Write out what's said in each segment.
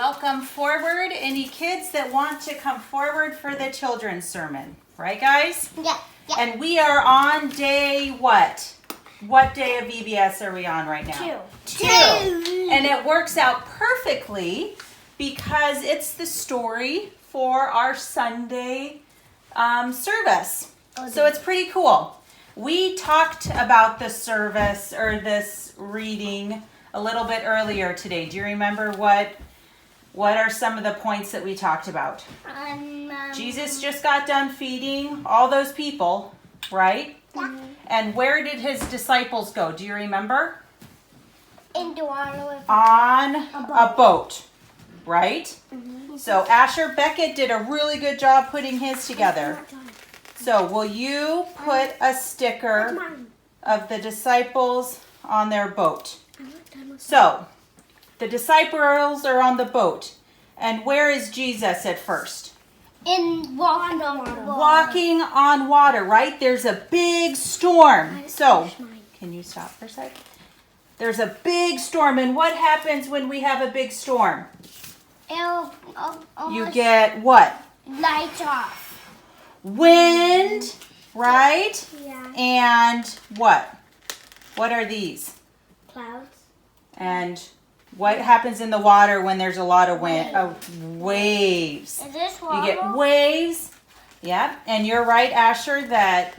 welcome forward any kids that want to come forward for the children's sermon. Right, guys? Yeah. And we are on day what? What day of VBS are we on right now? Two. And it works out perfectly because it's the story for our Sunday service. So it's pretty cool. We talked about the service or this reading a little bit earlier today. Do you remember what are some of the points that we talked about? Jesus just got done feeding all those people, right? Yeah. And where did his disciples go? Do you remember? In the water. On a boat, right? Mm-hmm. So Asher Beckett did a really good job putting his together. So will you put a sticker of the disciples on their boat? So the disciples are on the boat. And where is Jesus at first? Walking on water. Walking on water, right? There's a big storm. So, can you stop for a sec? There's a big storm. And what happens when we have a big storm? You get what? Lights off. Wind, right? Yeah. And what? What are these? Clouds. And what happens in the water when there's a lot of wind? Waves. Is this You water? get waves. Yeah. And you're right, Asher, that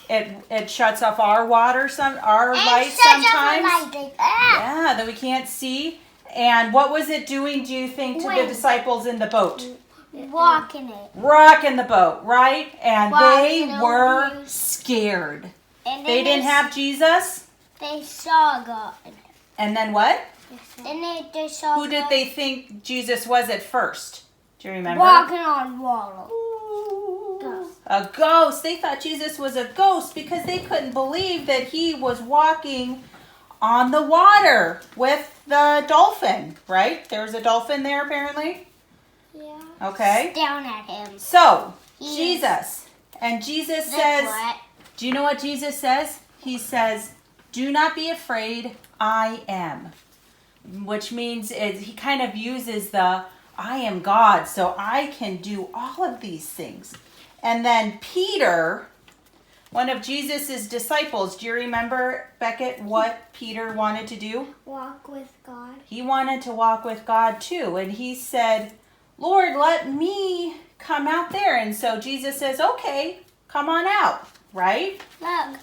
it shuts off our water, our lights sometimes. Yeah, that we can't see. And what was it doing, do you think, to the disciples in the boat? Rocking it. Rocking the boat, right? And they Walking were over. scared. And They didn't have Jesus. They saw God. And then what? Then they saw Who did they think Jesus was at first? Do you remember? walking on water. Ghost. A ghost. They thought Jesus was a ghost because they couldn't believe that he was walking on the water with the dolphin, right? There was a dolphin there apparently. Yeah. Okay. Down at him. So, He Jesus. And Jesus That's says, what? do you know what Jesus says? He says, do not be afraid, I am. Which means he kind of uses the I am God, so I can do all of these things. And then Peter, one of Jesus's disciples, do you remember, Beckett, what Peter wanted to do? Walk with God. He wanted to walk with God too. And he said, Lord, let me come out there. And so Jesus says, okay, come on out, right? Look.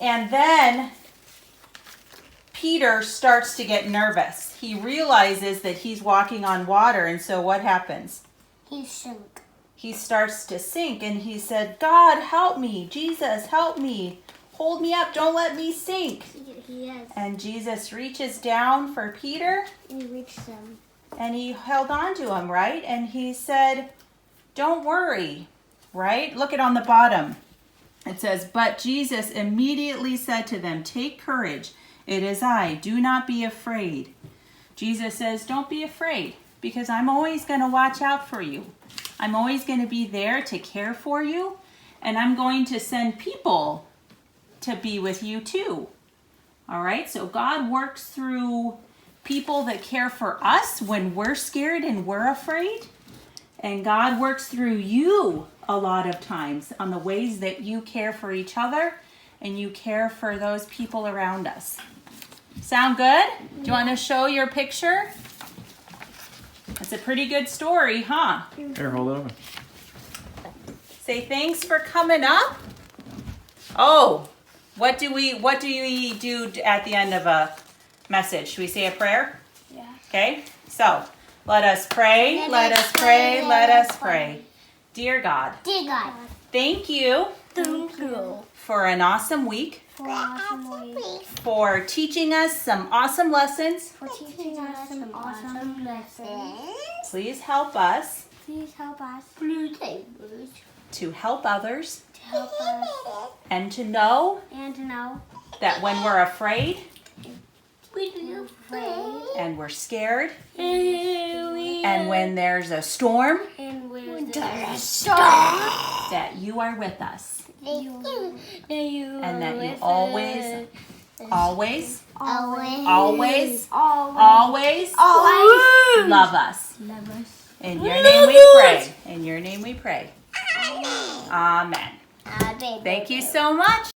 And then Peter starts to get nervous. He realizes that he's walking on water, and so what happens? He sunk. He starts to sink, and he said, God, help me. Jesus, help me. Hold me up. Don't let me sink. He is. And Jesus reaches down for Peter, He reached him. and he held on to him, right? And he said, don't worry, right? Look at on the bottom. It says, but Jesus immediately said to them, take courage. It is I. Do not be afraid. Jesus says, don't be afraid because I'm always going to watch out for you. I'm always going to be there to care for you. And I'm going to send people to be with you too. All right. So God works through people that care for us when we're scared and we're afraid. And God works through you a lot of times on the ways that you care for each other and you care for those people around us. Sound good? Do you want to show your picture? It's a pretty good story, huh? Here, hold it open. Say thanks for coming up. Oh, what do you do at the end of a message? Should we say a prayer? Yeah. Okay, so let us pray, let us pray, let us pray. Dear God, Dear God. thank you Thank you. for an awesome week, For awesome week. for teaching us some awesome lessons. For teaching us some awesome lessons. Please help us Please help us. to help others To help us. and to know And to know. that when we're afraid We're afraid. and we're scared And and when there's a storm, when there's a storm. that you are with us You. and that you always Always. always, Always. always love us. Love us. In your name we pray. In your name we pray. Amen. Thank you so much.